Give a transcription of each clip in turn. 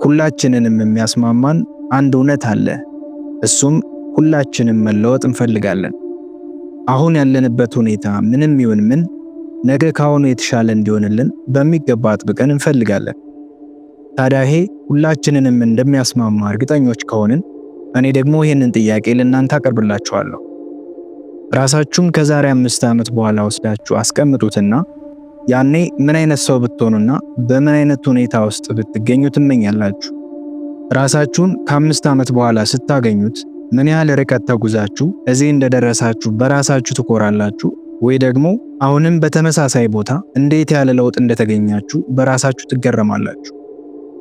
ሁላችንንም የሚያስማማን አንድ እውነት አለ። እሱም ሁላችንም መለወጥ እንፈልጋለን። አሁን ያለንበት ሁኔታ ምንም ይሁን ምን ነገ ካሁኑ የተሻለ እንዲሆንልን በሚገባ አጥብቀን እንፈልጋለን። ታዲያ ይሄ ሁላችንንም እንደሚያስማማ እርግጠኞች ከሆንን እኔ ደግሞ ይህንን ጥያቄ ለእናንተ አቀርብላችኋለሁ። ራሳችሁን ከዛሬ 5 ዓመት በኋላ ወስዳችሁ አስቀምጡትና ያኔ ምን አይነት ሰው ብትሆኑና በምን አይነት ሁኔታ ውስጥ ብትገኙ ትመኛላችሁ? ራሳችሁን ከ5 ዓመት በኋላ ስታገኙት ምን ያህል ርቀት ተጉዛችሁ እዚህ እንደደረሳችሁ በራሳችሁ ትኮራላችሁ? ወይ ደግሞ አሁንም በተመሳሳይ ቦታ እንዴት ያለ ለውጥ እንደተገኛችሁ በራሳችሁ ትገረማላችሁ?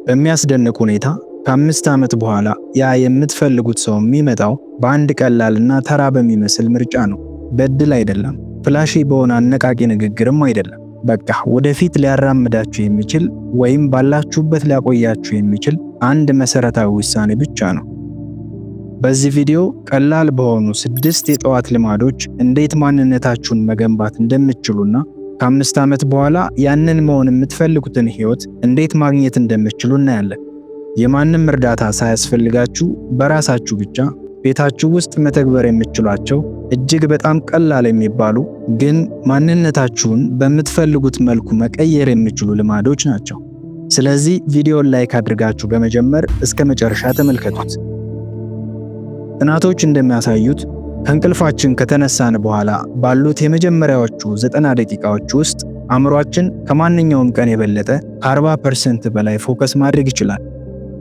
በሚያስደንቅ ሁኔታ ከ5 ዓመት በኋላ ያ የምትፈልጉት ሰው የሚመጣው በአንድ ቀላልና ተራ በሚመስል ምርጫ ነው። በእድል አይደለም፣ ፍላሺ በሆነ አነቃቂ ንግግርም አይደለም። በቃ ወደፊት ሊያራምዳችሁ የሚችል ወይም ባላችሁበት ሊያቆያችሁ የሚችል አንድ መሰረታዊ ውሳኔ ብቻ ነው። በዚህ ቪዲዮ ቀላል በሆኑ 6 የጠዋት ልማዶች እንዴት ማንነታችሁን መገንባት እንደምትችሉና ከ5 ዓመት በኋላ ያንን መሆን የምትፈልጉትን ህይወት እንዴት ማግኘት እንደምትችሉ እናያለን። የማንም እርዳታ ሳያስፈልጋችሁ በራሳችሁ ብቻ ቤታችሁ ውስጥ መተግበር የምትችሏቸው እጅግ በጣም ቀላል የሚባሉ ግን ማንነታችሁን በምትፈልጉት መልኩ መቀየር የሚችሉ ልማዶች ናቸው። ስለዚህ ቪዲዮን ላይክ አድርጋችሁ በመጀመር እስከ መጨረሻ ተመልከቱት። ጥናቶች እንደሚያሳዩት ከእንቅልፋችን ከተነሳን በኋላ ባሉት የመጀመሪያዎቹ 90 ደቂቃዎች ውስጥ አእምሯችን ከማንኛውም ቀን የበለጠ 40% በላይ ፎከስ ማድረግ ይችላል።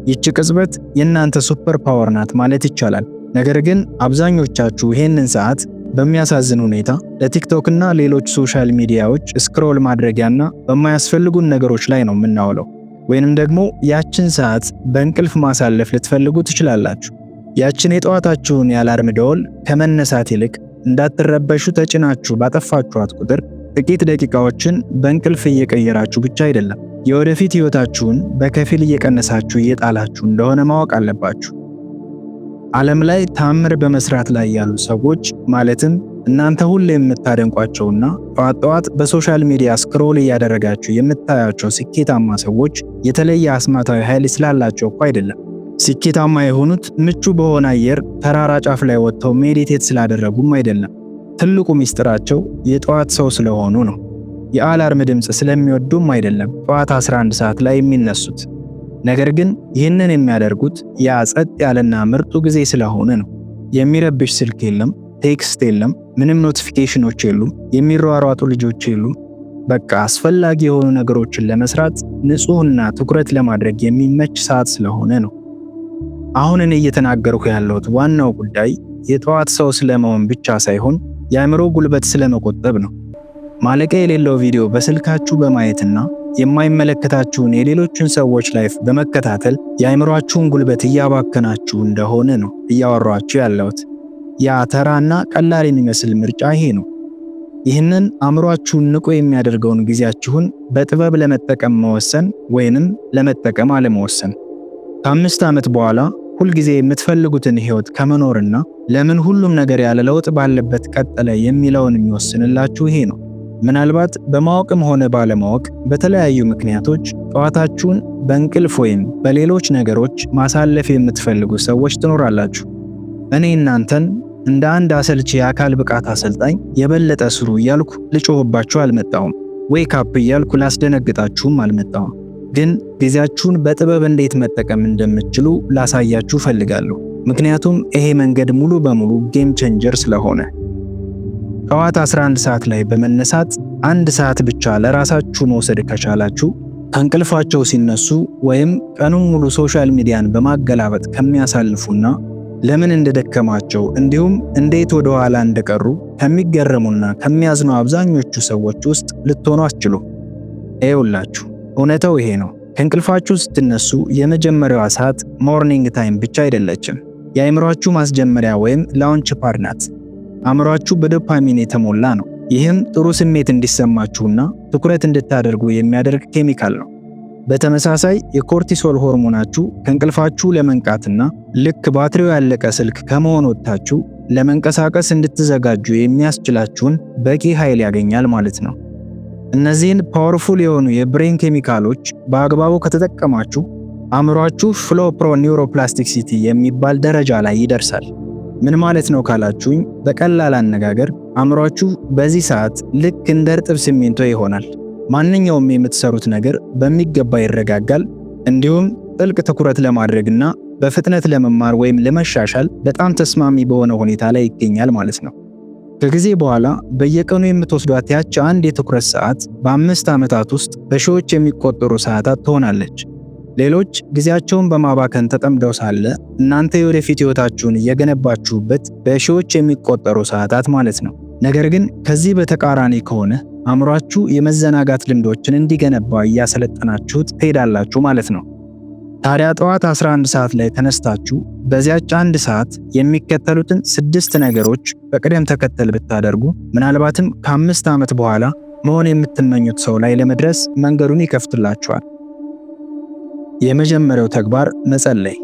ይህች ቅጽበት የእናንተ ሱፐር ፓወር ናት ማለት ይቻላል። ነገር ግን አብዛኞቻችሁ ይህንን ሰዓት በሚያሳዝን ሁኔታ ለቲክቶክ እና ሌሎች ሶሻል ሚዲያዎች ስክሮል ማድረጊያና በማያስፈልጉን ነገሮች ላይ ነው የምናውለው። ወይንም ደግሞ ያችን ሰዓት በእንቅልፍ ማሳለፍ ልትፈልጉ ትችላላችሁ። ያችን የጠዋታችሁን የአላርም ደወል ከመነሳት ይልቅ እንዳትረበሹ ተጭናችሁ ባጠፋችኋት ቁጥር ጥቂት ደቂቃዎችን በእንቅልፍ እየቀየራችሁ ብቻ አይደለም፣ የወደፊት ህይወታችሁን በከፊል እየቀነሳችሁ እየጣላችሁ እንደሆነ ማወቅ አለባችሁ። ዓለም ላይ ታምር በመስራት ላይ ያሉ ሰዎች ማለትም እናንተ ሁሌ የምታደንቋቸውና ጠዋት በሶሻል ሚዲያ ስክሮል እያደረጋችሁ የምታያቸው ስኬታማ ሰዎች የተለየ አስማታዊ ኃይል ስላላቸው እኮ አይደለም። ስኬታማ የሆኑት ምቹ በሆነ አየር ተራራ ጫፍ ላይ ወጥተው ሜዲቴት ስላደረጉም አይደለም። ትልቁ ሚስጥራቸው የጠዋት ሰው ስለሆኑ ነው። የአላርም ድምጽ ስለሚወዱም አይደለም ጠዋት 11 ሰዓት ላይ የሚነሱት። ነገር ግን ይህንን የሚያደርጉት ያ ጸጥ ያለና ምርጡ ጊዜ ስለሆነ ነው። የሚረብሽ ስልክ የለም፣ ቴክስት የለም፣ ምንም ኖቲፊኬሽኖች የሉም፣ የሚሯሯጡ ልጆች የሉም። በቃ አስፈላጊ የሆኑ ነገሮችን ለመስራት ንጹህና ትኩረት ለማድረግ የሚመች ሰዓት ስለሆነ ነው። አሁን እኔ እየተናገርኩ ያለሁት ዋናው ጉዳይ የጠዋት ሰው ስለመሆን ብቻ ሳይሆን የአእምሮ ጉልበት ስለመቆጠብ ነው። ማለቂያ የሌለው ቪዲዮ በስልካችሁ በማየትና የማይመለከታችሁን የሌሎችን ሰዎች ላይፍ በመከታተል የአእምሮአችሁን ጉልበት እያባከናችሁ እንደሆነ ነው እያወራችሁ ያለሁት። ያ ተራና ቀላል የሚመስል ምርጫ ይሄ ነው። ይህንን አእምሮአችሁን ንቁ የሚያደርገውን ጊዜያችሁን በጥበብ ለመጠቀም መወሰን ወይንም ለመጠቀም አለመወሰን። ከ5 ዓመት በኋላ ሁልጊዜ የምትፈልጉትን ህይወት ከመኖርና ለምን ሁሉም ነገር ያለ ለውጥ ባለበት ቀጠለ የሚለውን የሚወስንላችሁ ይሄ ነው። ምናልባት በማወቅም ሆነ ባለማወቅ በተለያዩ ምክንያቶች ጠዋታችሁን በእንቅልፍ ወይም በሌሎች ነገሮች ማሳለፍ የምትፈልጉ ሰዎች ትኖራላችሁ። እኔ እናንተን እንደ አንድ አሰልቺ የአካል ብቃት አሰልጣኝ የበለጠ ስሩ እያልኩ ልጮህባችሁ አልመጣሁም። ዌክ አፕ እያልኩ ላስደነግጣችሁም አልመጣሁም። ግን ጊዜያችሁን በጥበብ እንዴት መጠቀም እንደምትችሉ ላሳያችሁ ፈልጋለሁ። ምክንያቱም ይሄ መንገድ ሙሉ በሙሉ ጌም ቼንጀር ስለሆነ። ጠዋት 11 ሰዓት ላይ በመነሳት 1 ሰዓት ብቻ ለራሳችሁ መውሰድ ከቻላችሁ ከእንቅልፋቸው ሲነሱ ወይም ቀኑን ሙሉ ሶሻል ሚዲያን በማገላበጥ ከሚያሳልፉና ለምን እንደደከማቸው እንዲሁም እንዴት ወደ ኋላ እንደቀሩ ከሚገረሙና ከሚያዝኑ አብዛኞቹ ሰዎች ውስጥ ልትሆኑ አትችሉ። ይኸውላችሁ እውነታው ይሄ ነው። ከእንቅልፋችሁ ስትነሱ የመጀመሪያዋ ሰዓት ሞርኒንግ ታይም ብቻ አይደለችም። የአእምሮአችሁ ማስጀመሪያ ወይም ላውንች ፓድ ናት። አእምሮአችሁ በዶፓሚን የተሞላ ነው። ይህም ጥሩ ስሜት እንዲሰማችሁና ትኩረት እንድታደርጉ የሚያደርግ ኬሚካል ነው። በተመሳሳይ የኮርቲሶል ሆርሞናችሁ ከእንቅልፋችሁ ለመንቃትና ልክ ባትሪው ያለቀ ስልክ ከመሆን ወጥታችሁ ለመንቀሳቀስ እንድትዘጋጁ የሚያስችላችሁን በቂ ኃይል ያገኛል ማለት ነው። እነዚህን ፓወርፉል የሆኑ የብሬን ኬሚካሎች በአግባቡ ከተጠቀማችሁ አእምሯችሁ ፍሎ ፕሮ ኒውሮፕላስቲሲቲ የሚባል ደረጃ ላይ ይደርሳል። ምን ማለት ነው ካላችሁኝ፣ በቀላል አነጋገር አእምሯችሁ በዚህ ሰዓት ልክ እንደ እርጥብ ሲሚንቶ ይሆናል። ማንኛውም የምትሰሩት ነገር በሚገባ ይረጋጋል። እንዲሁም ጥልቅ ትኩረት ለማድረግና በፍጥነት ለመማር ወይም ለመሻሻል በጣም ተስማሚ በሆነ ሁኔታ ላይ ይገኛል ማለት ነው። ከጊዜ በኋላ በየቀኑ የምትወስዷት ያቺ አንድ የትኩረት ሰዓት በ5 ዓመታት ውስጥ በሺዎች የሚቆጠሩ ሰዓታት ትሆናለች። ሌሎች ጊዜያቸውን በማባከን ተጠምደው ሳለ እናንተ የወደፊት ህይወታችሁን እየገነባችሁበት በሺዎች የሚቆጠሩ ሰዓታት ማለት ነው። ነገር ግን ከዚህ በተቃራኒ ከሆነ አእምሯችሁ የመዘናጋት ልምዶችን እንዲገነባ እያሰለጠናችሁት ትሄዳላችሁ ማለት ነው። ታዲያ ጠዋት 11 ሰዓት ላይ ተነስታችሁ በዚያች አንድ ሰዓት የሚከተሉትን 6 ነገሮች በቅደም ተከተል ብታደርጉ ምናልባትም ከ5 ዓመት በኋላ መሆን የምትመኙት ሰው ላይ ለመድረስ መንገዱን ይከፍትላችኋል። የመጀመሪያው ተግባር መጸለይ።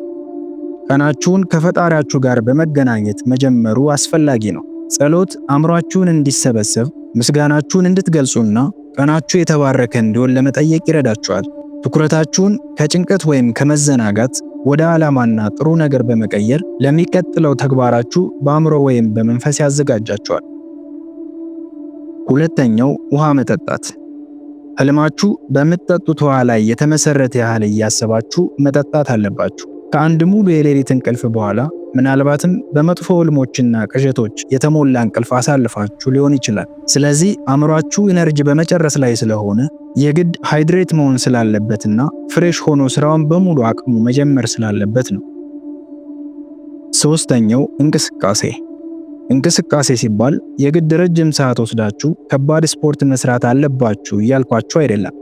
ቀናችሁን ከፈጣሪያችሁ ጋር በመገናኘት መጀመሩ አስፈላጊ ነው። ጸሎት አእምሯችሁን እንዲሰበሰብ፣ ምስጋናችሁን እንድትገልጹና ቀናችሁ የተባረከ እንዲሆን ለመጠየቅ ይረዳችኋል። ትኩረታችሁን ከጭንቀት ወይም ከመዘናጋት ወደ ዓላማና ጥሩ ነገር በመቀየር ለሚቀጥለው ተግባራችሁ በአእምሮ ወይም በመንፈስ ያዘጋጃችኋል። ሁለተኛው ውሃ መጠጣት። ህልማችሁ በምትጠጡት ውሃ ላይ የተመሰረተ ያህል እያሰባችሁ መጠጣት አለባችሁ። ከአንድ ሙሉ የሌሊት እንቅልፍ በኋላ ምናልባትም በመጥፎ ህልሞችና ቅዠቶች የተሞላ እንቅልፍ አሳልፋችሁ ሊሆን ይችላል። ስለዚህ አእምሯችሁ ኢነርጂ በመጨረስ ላይ ስለሆነ የግድ ሃይድሬት መሆን ስላለበትና ፍሬሽ ሆኖ ስራውን በሙሉ አቅሙ መጀመር ስላለበት ነው። ሶስተኛው እንቅስቃሴ። እንቅስቃሴ ሲባል የግድ ረጅም ሰዓት ወስዳችሁ ከባድ ስፖርት መስራት አለባችሁ እያልኳችሁ አይደለም።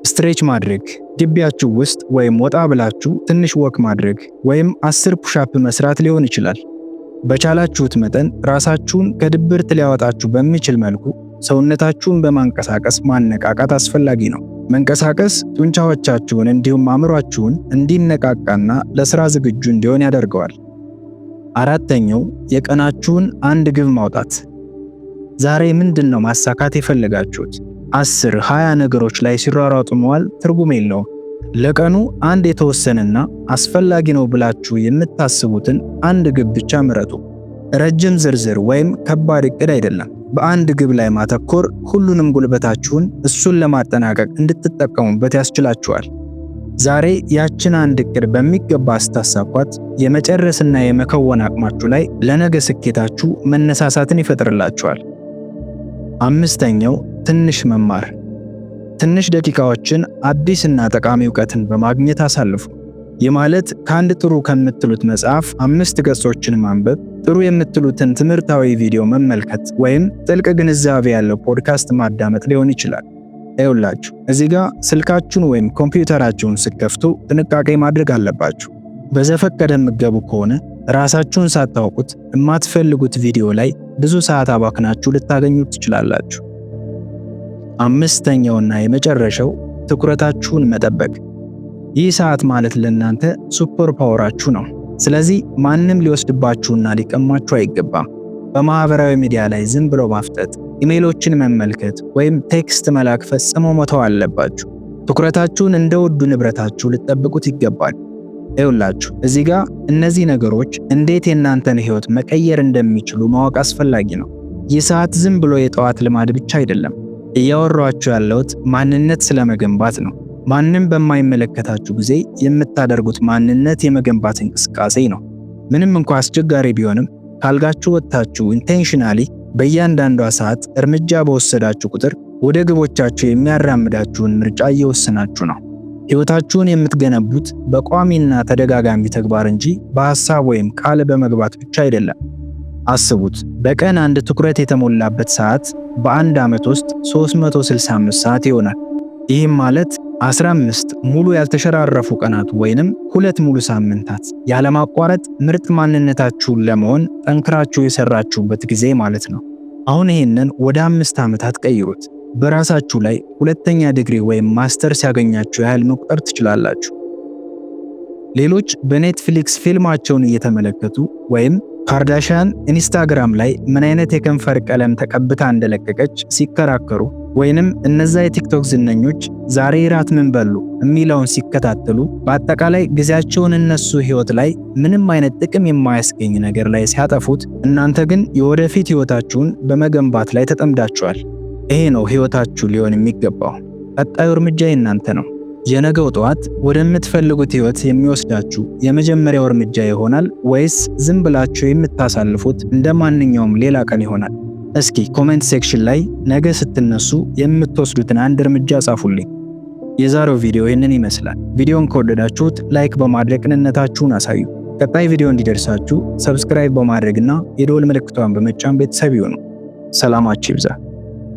ስትሬች ማድረግ፣ ግቢያችሁ ውስጥ ወይም ወጣ ብላችሁ ትንሽ ወክ ማድረግ ወይም 10 ፑሻፕ መስራት ሊሆን ይችላል። በቻላችሁት መጠን ራሳችሁን ከድብርት ሊያወጣችሁ በሚችል መልኩ ሰውነታችሁን በማንቀሳቀስ ማነቃቃት አስፈላጊ ነው። መንቀሳቀስ ጡንቻዎቻችሁን እንዲሁም አእምሯችሁን እንዲነቃቃና ለስራ ዝግጁ እንዲሆን ያደርገዋል። አራተኛው የቀናችሁን አንድ ግብ ማውጣት። ዛሬ ምንድነው ማሳካት የፈለጋችሁት? 10፣ 20 ነገሮች ላይ ሲሯሯጡ መዋል ትርጉም የለውም። ለቀኑ አንድ የተወሰነና አስፈላጊ ነው ብላችሁ የምታስቡትን አንድ ግብ ብቻ ምረጡ። ረጅም ዝርዝር ወይም ከባድ እቅድ አይደለም። በአንድ ግብ ላይ ማተኮር ሁሉንም ጉልበታችሁን እሱን ለማጠናቀቅ እንድትጠቀሙበት ያስችላችኋል። ዛሬ ያችን አንድ እቅድ በሚገባ አስታሳኳት የመጨረስና የመከወን አቅማችሁ ላይ ለነገ ስኬታችሁ መነሳሳትን ይፈጥርላችኋል። አምስተኛው ትንሽ መማር። ትንሽ ደቂቃዎችን አዲስና ጠቃሚ ዕውቀትን በማግኘት አሳልፉ። ይህ ማለት ከአንድ ጥሩ ከምትሉት መጽሐፍ 5 ገጾችን ማንበብ፣ ጥሩ የምትሉትን ትምህርታዊ ቪዲዮ መመልከት ወይም ጥልቅ ግንዛቤ ያለው ፖድካስት ማዳመጥ ሊሆን ይችላል። ይኸውላችሁ እዚህ ጋር ስልካችሁን ወይም ኮምፒውተራችሁን ስትከፍቱ ጥንቃቄ ማድረግ አለባችሁ። በዘፈቀደ የምትገቡ ከሆነ ራሳችሁን ሳታውቁት የማትፈልጉት ቪዲዮ ላይ ብዙ ሰዓት አባክናችሁ ልታገኙ ትችላላችሁ። አምስተኛውና የመጨረሻው ትኩረታችሁን መጠበቅ። ይህ ሰዓት ማለት ለእናንተ ሱፐር ፓወራችሁ ነው። ስለዚህ ማንም ሊወስድባችሁና ሊቀማችሁ አይገባም። በማህበራዊ ሚዲያ ላይ ዝም ብሎ ማፍጠጥ፣ ኢሜይሎችን መመልከት ወይም ቴክስት መላክ ፈጽሞ መተው አለባችሁ። ትኩረታችሁን እንደ ውዱ ንብረታችሁ ልትጠብቁት ይገባል። ይኸውላችሁ እዚህ ጋር እነዚህ ነገሮች እንዴት የእናንተን ህይወት መቀየር እንደሚችሉ ማወቅ አስፈላጊ ነው። ይህ ሰዓት ዝም ብሎ የጠዋት ልማድ ብቻ አይደለም። እያወራችሁ ያለሁት ማንነት ስለመገንባት ነው። ማንም በማይመለከታችሁ ጊዜ የምታደርጉት ማንነት የመገንባት እንቅስቃሴ ነው። ምንም እንኳን አስቸጋሪ ቢሆንም ካልጋችሁ ወጥታችሁ ኢንቴንሽናሊ በእያንዳንዷ ሰዓት እርምጃ በወሰዳችሁ ቁጥር ወደ ግቦቻችሁ የሚያራምዳችሁን ምርጫ እየወሰናችሁ ነው። ህይወታችሁን የምትገነቡት በቋሚና ተደጋጋሚ ተግባር እንጂ በሐሳብ ወይም ቃል በመግባት ብቻ አይደለም። አስቡት፣ በቀን አንድ ትኩረት የተሞላበት ሰዓት በአንድ ዓመት ውስጥ 365 ሰዓት ይሆናል። ይህም ማለት 15 ሙሉ ያልተሸራረፉ ቀናት ወይንም 2 ሙሉ ሳምንታት ያለማቋረጥ ምርጥ ማንነታችሁን ለመሆን ጠንክራችሁ የሰራችሁበት ጊዜ ማለት ነው። አሁን ይህንን ወደ 5 ዓመታት ቀይሩት። በራሳችሁ ላይ 2ኛ ዲግሪ ወይም ማስተርስ ያገኛችሁ ያህል መቁጠር ትችላላችሁ። ሌሎች በኔትፍሊክስ ፊልማቸውን እየተመለከቱ ወይም ካርዳሽያን ኢንስታግራም ላይ ምን አይነት የከንፈር ቀለም ተቀብታ እንደለቀቀች ሲከራከሩ ወይንም እነዛ የቲክቶክ ዝነኞች ዛሬ ራት ምን በሉ የሚለውን ሲከታተሉ በአጠቃላይ ጊዜያቸውን እነሱ ህይወት ላይ ምንም አይነት ጥቅም የማያስገኝ ነገር ላይ ሲያጠፉት፣ እናንተ ግን የወደፊት ህይወታችሁን በመገንባት ላይ ተጠምዳችኋል። ይሄ ነው ህይወታችሁ ሊሆን የሚገባው። ቀጣዩ እርምጃ የእናንተ ነው። የነገው ጠዋት ወደምትፈልጉት ህይወት የሚወስዳችሁ የመጀመሪያው እርምጃ ይሆናል ወይስ ዝም ብላችሁ የምታሳልፉት እንደማንኛውም ሌላ ቀን ይሆናል? እስኪ ኮሜንት ሴክሽን ላይ ነገ ስትነሱ የምትወስዱትን አንድ እርምጃ ጻፉልኝ። የዛሬው ቪዲዮ ይህንን ይመስላል። ቪዲዮን ከወደዳችሁት ላይክ በማድረግ ቅንነታችሁን አሳዩ። ቀጣይ ቪዲዮ እንዲደርሳችሁ ሰብስክራይብ በማድረግና የደወል ምልክቷን በመጫን ቤተሰብ ይሁኑ። ሰላማችሁ ይብዛ።